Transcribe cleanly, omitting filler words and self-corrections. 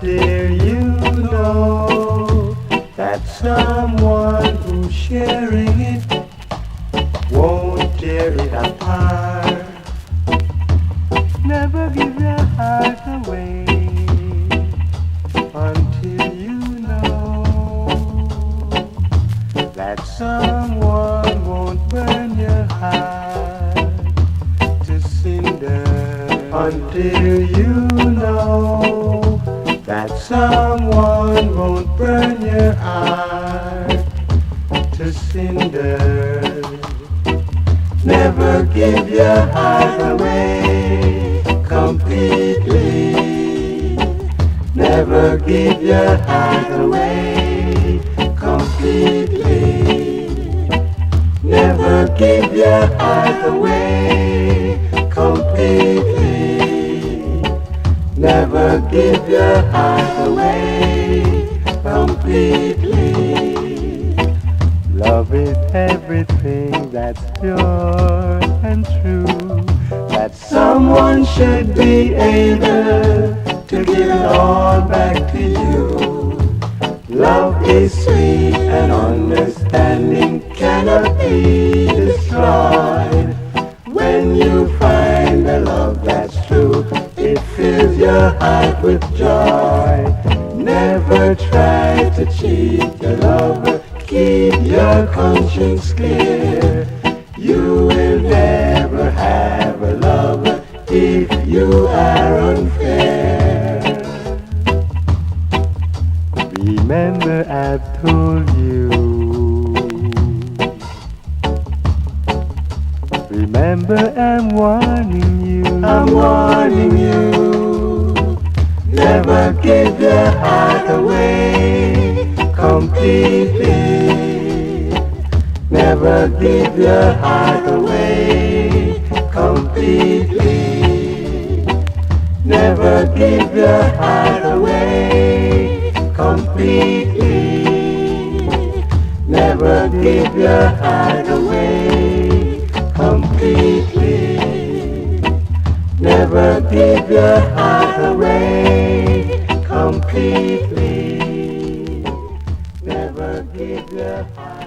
until you know that someone who's sharing it won't tear it apart. Never give your heart away until you know that someone won't burn your heart to cinder. Until you know that someone won't burn your heart to cinder. Never give your heart away completely. Never give your heart away completely. Never give your heart away completely. Never give your heart away completely. Love is everything that's pure and true, that someone should be able to give it all back to you. Love is sweet and understanding cannot be destroyed. When you find a love that's true, it fills your heart with joy. Never try to cheat your lover. Keep your conscience clear. You will never have a lover if you are unfair. Remember I've told you. Remember I'm warning you. I'm warning you. Never give your heart away completely. Never give your heart away completely. Never give your heart away completely. Never give your heart away completely. Never give your heart away completely. Never give your heart